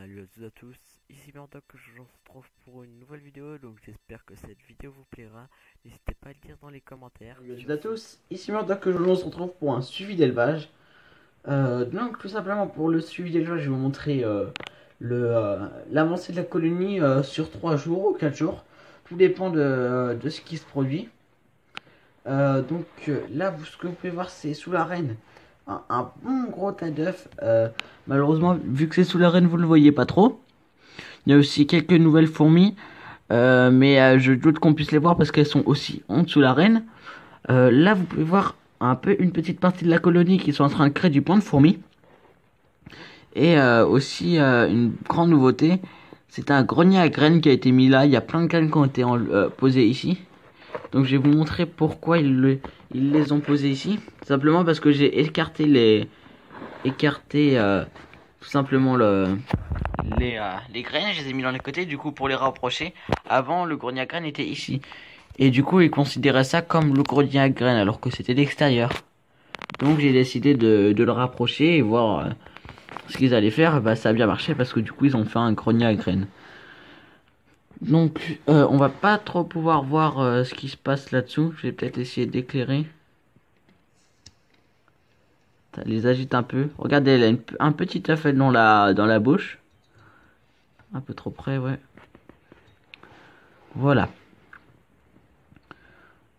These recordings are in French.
Salut à tous, ici Murdoch, je vous retrouve pour une nouvelle vidéo, donc j'espère que cette vidéo vous plaira. N'hésitez pas à le dire dans les commentaires. Salut à tous, ici Murdoch, que on se retrouve pour un suivi d'élevage. Donc tout simplement pour le suivi d'élevage, je vais vous montrer l'avancée de la colonie sur 3 jours ou 4 jours. Tout dépend de ce qui se produit. Là, ce que vous pouvez voir, c'est sous l'arène un bon gros tas d'œufs. Malheureusement, vu que c'est sous l'arène, vous ne le voyez pas trop. Il y a aussi quelques nouvelles fourmis, mais je doute qu'on puisse les voir parce qu'elles sont aussi en dessous de l'arène. Là, vous pouvez voir un peu une petite partie de la colonie qui sont en train de créer du point de fourmis. Et aussi une grande nouveauté, c'est un grenier à graines qui a été mis là. Il y a plein de graines qui ont été posées ici. Donc je vais vous montrer pourquoi ils les ont posées ici. Simplement parce que j'ai écarté tout simplement les graines. Je les ai mis dans les côtés du coup pour les rapprocher. Avant, le grenier à graines était ici. Et du coup, ils considéraient ça comme le grenier à graines alors que c'était l'extérieur. Donc j'ai décidé de le rapprocher et voir ce qu'ils allaient faire. Bah ça a bien marché parce que du coup ils ont fait un grenier à graines. Donc on va pas trop pouvoir voir ce qui se passe là-dessous. Je vais peut-être essayer d'éclairer. Ça les agite un peu. Regardez, elle a un petit œuf dans la bouche. Un peu trop près, ouais. Voilà.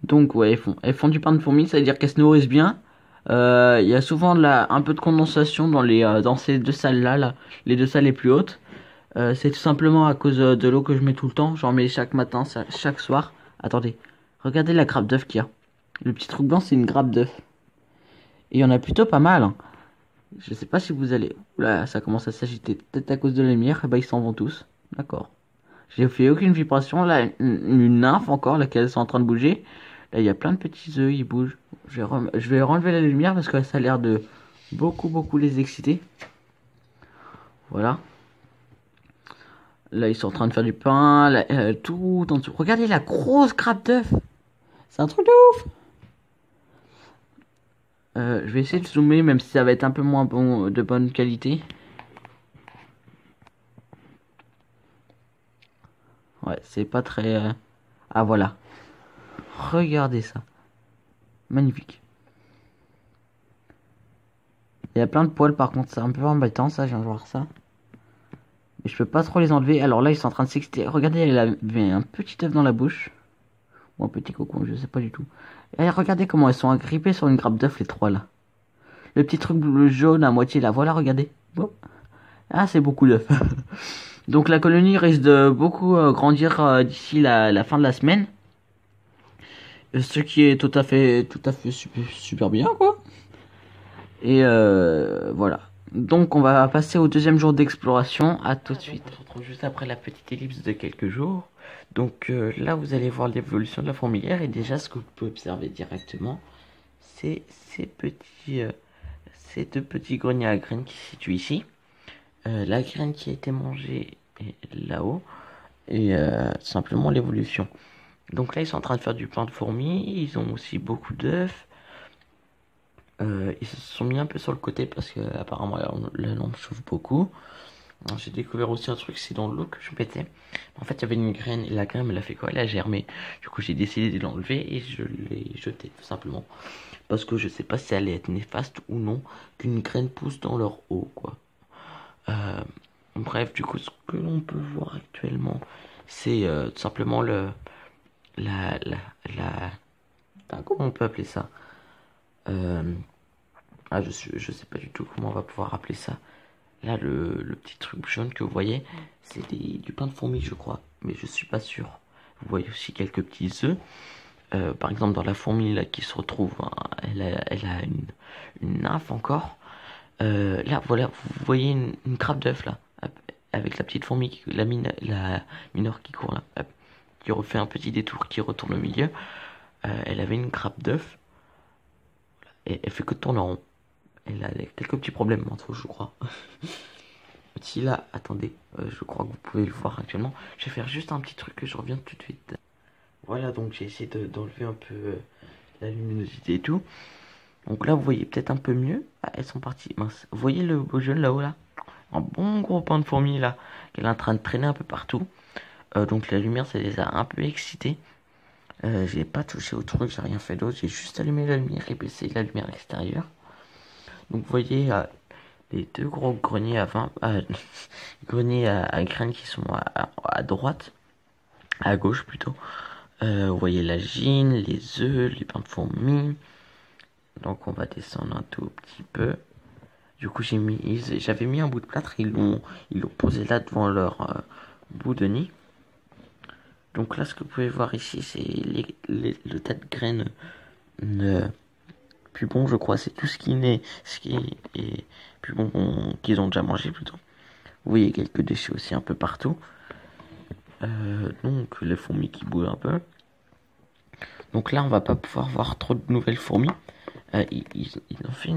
Donc ouais, elles font du pain de fourmi, ça veut dire qu'elles se nourrissent bien. Il y a souvent un peu de condensation dans ces deux salles là, les deux salles les plus hautes. C'est tout simplement à cause de l'eau que je mets tout le temps. J'en mets chaque matin, chaque soir. Attendez, regardez la grappe d'œuf qu'il y a. Le petit truc blanc, c'est une grappe d'œuf. Et il y en a plutôt pas mal, hein. Je sais pas si vous allez... Oula, ça commence à s'agiter. Peut-être à cause de la lumière. Et bah ils s'en vont tous. D'accord. J'ai fait aucune vibration. Là, une nymphe encore, laquelle sont en train de bouger. Là, il y a plein de petits œufs, ils bougent. Je vais renlever la lumière parce que ça a l'air de beaucoup les exciter. Voilà. Là, ils sont en train de faire du pain. Là, tout en dessous. Regardez la grosse grappe d'œuf. C'est un truc de ouf. Je vais essayer de zoomer, même si ça va être un peu moins bon, de bonne qualité. Ouais, c'est pas très... Ah, voilà. Regardez ça. Magnifique. Il y a plein de poils par contre, c'est un peu embêtant ça, je viens de voir ça. Mais je peux pas trop les enlever. Alors là, ils sont en train de s'exciter. Regardez, elle avait un petit œuf dans la bouche. Ou un petit cocon, je sais pas du tout. Et regardez comment elles sont agrippées sur une grappe d'œuf, les trois là. Le petit truc bleu jaune à moitié là, voilà, regardez. Bon. Ah, c'est beaucoup d'œufs. Donc la colonie risque de beaucoup grandir d'ici la fin de la semaine. Ce qui est tout à fait super bien, quoi. Et voilà. Donc on va passer au deuxième jour d'exploration. À tout de suite. On se retrouve juste après la petite ellipse de quelques jours. Donc là vous allez voir l'évolution de la fourmilière. Et déjà ce que vous pouvez observer directement, c'est ces deux petits greniers à graines qui se situent ici. La graine qui a été mangée est là-haut. Et simplement l'évolution. Donc là ils sont en train de faire du pain de fourmi. Ils ont aussi beaucoup d'œufs. Ils se sont mis un peu sur le côté parce que apparemment la lampe chauffe beaucoup. J'ai découvert aussi un truc, c'est dans l'eau que je mettais. En fait, il y avait une graine et la graine, elle a fait quoi? Elle a germé. Du coup, j'ai décidé de l'enlever et je l'ai jeté tout simplement. Parce que je sais pas si ça allait être néfaste ou non qu'une graine pousse dans leur eau, quoi. Bref, du coup, ce que l'on peut voir actuellement, c'est tout simplement la, la, la, comment on peut appeler ça? Je sais pas du tout comment on va pouvoir appeler ça. Là, le petit truc jaune que vous voyez, c'est du pain de fourmi, je crois. Mais je suis pas sûr. Vous voyez aussi quelques petits œufs. Par exemple, dans la fourmi là, qui se retrouve, hein, elle a une nymphe encore. Là, voilà, vous voyez une grappe d'œuf là. Hop, avec la petite fourmi, la mineure qui court là. Hop, qui refait un petit détour, qui retourne au milieu. Elle avait une grappe d'œuf. Et elle fait que tourner en rond. Elle a quelques petits problèmes mentaux, je crois. Si là, attendez, je crois que vous pouvez le voir actuellement. Je vais faire juste un petit truc que je reviens tout de suite. Voilà, donc j'ai essayé d'enlever un peu la luminosité et tout. Donc là, vous voyez peut-être un peu mieux. Ah, elles sont parties. Mince. Vous voyez le beau jaune là-haut là? un bon gros pain de fourmis là, qu'elle est en train de traîner un peu partout. Donc la lumière, ça les a un peu excités. J'ai pas touché au truc, j'ai rien fait d'autre, j'ai juste allumé la lumière et baissé la lumière à l'extérieur. Donc vous voyez les deux gros greniers à vin, greniers à graines qui sont à droite, à gauche plutôt. Vous voyez la gine, les œufs, les pains de fourmis. Donc on va descendre un tout petit peu. Du coup j'avais mis un bout de plâtre, ils l'ont posé là devant leur bout de nid. Donc là ce que vous pouvez voir ici c'est le tas de graines plus bon je crois, c'est tout ce qui est plus bon qu'ils ont déjà mangé plutôt. Vous voyez quelques déchets aussi un peu partout. Donc les fourmis qui bougent un peu. Donc là on va pas pouvoir voir trop de nouvelles fourmis. Ils ont fait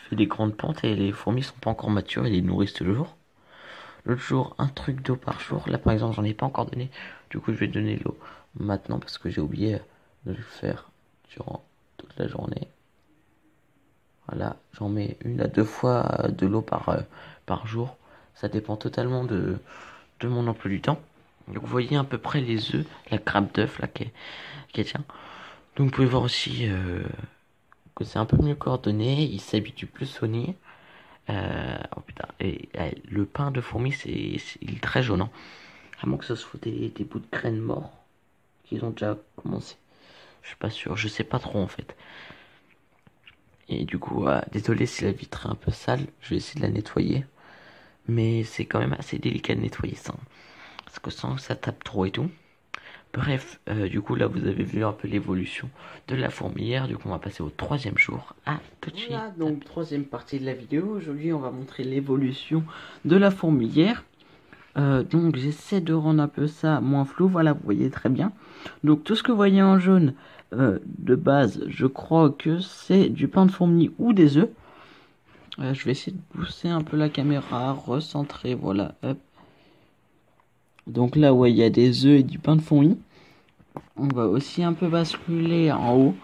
fait des grandes pentes et les fourmis sont pas encore matures et les nourrissent toujours. L'autre jour, un truc d'eau par jour. Là, par exemple, j'en ai pas encore donné. Du coup, je vais donner l'eau maintenant parce que j'ai oublié de le faire durant toute la journée. Voilà, j'en mets 1 à 2 fois de l'eau par jour. Ça dépend totalement de mon emploi du temps. Donc, vous voyez à peu près les œufs, la grappe d'œuf là qui tient. Donc, vous pouvez voir aussi que c'est un peu mieux coordonné. Ils s'habituent plus au nid. Oh putain, le pain de fourmi, il est très jaune. Hein. À moins que ce soit des bouts de graines morts qu'ils ont déjà commencé. Je suis pas sûr, je sais pas trop en fait. Et du coup, désolé si la vitre est un peu sale, je vais essayer de la nettoyer. Mais c'est quand même assez délicat de nettoyer ça. Parce que sans que ça tape trop et tout. Bref, du coup là vous avez vu un peu l'évolution de la fourmilière. Du coup on va passer au 3e jour. Tout de suite. Voilà, donc 3e partie de la vidéo. Aujourd'hui on va montrer l'évolution de la fourmilière. Donc j'essaie de rendre un peu ça moins flou. Voilà, vous voyez très bien. Donc tout ce que vous voyez en jaune de base, je crois que c'est du pain de fourmi ou des œufs. Je vais essayer de pousser un peu la caméra, recentrer, voilà, hop. Donc là, ouais, il y a des œufs et du pain de fourmi. On va aussi un peu basculer en haut,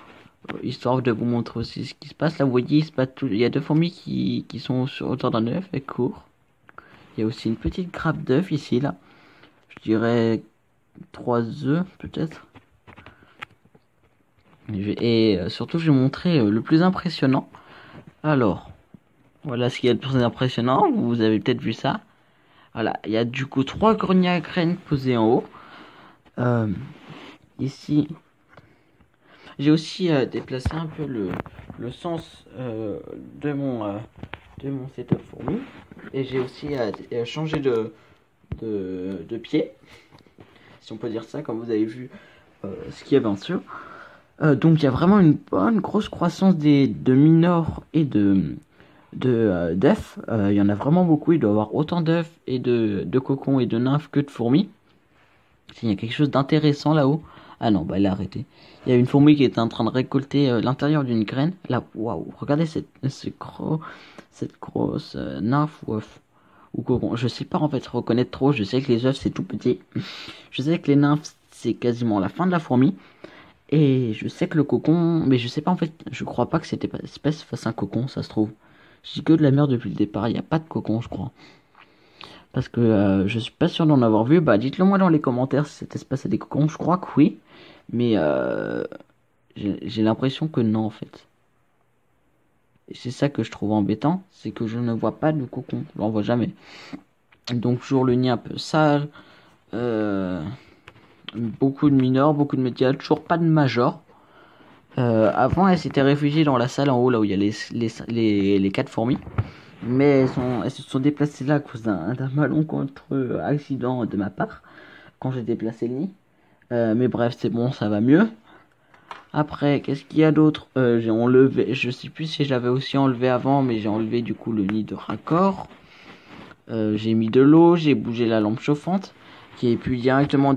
histoire de vous montrer aussi ce qui se passe. Là, vous voyez, il y a 2 fourmis qui sont sur hauteur d'un œuf et courent. Il y a aussi une petite grappe d'œuf ici, là. Je dirais 3 œufs, peut-être. Et surtout, je vais montrer le plus impressionnant. Alors, voilà ce qu'il y a de plus impressionnant. Vous avez peut-être vu ça. Voilà, il y a du coup 3 greniers à graines posés en haut. Ici, j'ai aussi déplacé un peu le sens de mon setup fourmi. Et j'ai aussi changé de pied, si on peut dire ça, comme vous avez vu ce qu'il y avait en dessous. Donc il y a vraiment une bonne grosse croissance de minors et d'œufs. Il y en a vraiment beaucoup. Il doit y avoir autant d'œufs et de cocons et de nymphes que de fourmis. Il y a quelque chose d'intéressant là-haut. Ah non, bah elle a arrêté. Il y a une fourmi qui est en train de récolter l'intérieur d'une graine. Là, waouh, regardez cette grosse nymphe ou œuf. Ou cocon. Je sais pas en fait reconnaître trop. Je sais que les œufs c'est tout petit. Je sais que les nymphes c'est quasiment la fin de la fourmi. Et je sais que le cocon, mais je sais pas en fait, je crois pas que cette espèce fasse un cocon, ça se trouve. Je dis que de la merde depuis le départ, il n'y a pas de cocon, je crois. Parce que je suis pas sûr d'en avoir vu. Bah dites-le moi dans les commentaires si cette espèce a des cocons, je crois que oui. Mais j'ai l'impression que non en fait. Et c'est ça que je trouve embêtant, c'est que je ne vois pas de cocon, je n'en vois jamais. Donc toujours le nid un peu sale. Beaucoup de mineurs, beaucoup de médias, toujours pas de majors. Avant, elle s'était réfugiée dans la salle en haut, là où il y a les 4 fourmis. Mais elles se sont déplacées là à cause d'un malencontreux accident de ma part, quand j'ai déplacé le nid. Mais bref, c'est bon, ça va mieux. Après, qu'est-ce qu'il y a d'autre? J'ai enlevé, je sais plus si j'avais aussi enlevé avant, mais j'ai enlevé du coup le nid de raccord. J'ai mis de l'eau, j'ai bougé la lampe chauffante qui est plus directement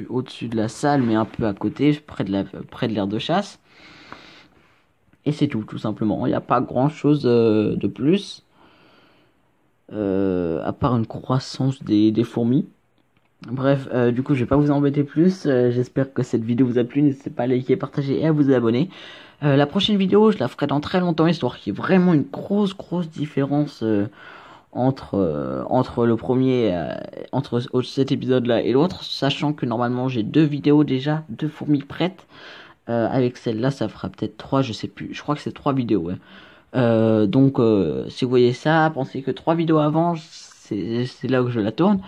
au-dessus de la salle, mais un peu à côté, près de l'aire de chasse. Et c'est tout simplement. Il n'y a pas grand-chose de plus, à part une croissance des fourmis. Bref, du coup, je vais pas vous embêter plus. J'espère que cette vidéo vous a plu. N'hésitez pas à liker, partager et à vous abonner. La prochaine vidéo, je la ferai dans très longtemps, histoire qu'il y ait vraiment une grosse différence entre le premier, entre cet épisode-là et l'autre, sachant que normalement j'ai 2 vidéos déjà, 2 fourmis prêtes. Avec celle-là, ça fera peut-être 3, je sais plus. Je crois que c'est 3 vidéos, ouais. Donc, si vous voyez ça, pensez que 3 vidéos avant, c'est là où je la tourne.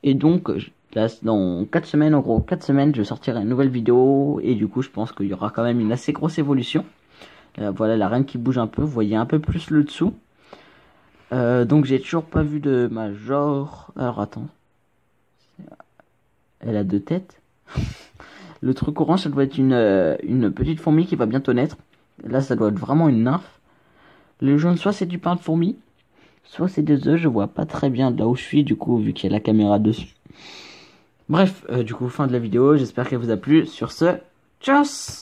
Et donc, là, dans 4 semaines, en gros, 4 semaines, je sortirai une nouvelle vidéo. Et du coup, je pense qu'il y aura quand même une assez grosse évolution. Voilà la reine qui bouge un peu. Vous voyez un peu plus le dessous. Donc, j'ai toujours pas vu de Major. Alors, attends. Elle a 2 têtes. Le truc orange, ça doit être une petite fourmi qui va bientôt naître. Là, ça doit être vraiment une nymphe. Le jaune, soit c'est du pain de fourmi, soit c'est des œufs. Je vois pas très bien de là où je suis, du coup, vu qu'il y a la caméra dessus. Bref, du coup, fin de la vidéo. J'espère qu'elle vous a plu. Sur ce, tchuss!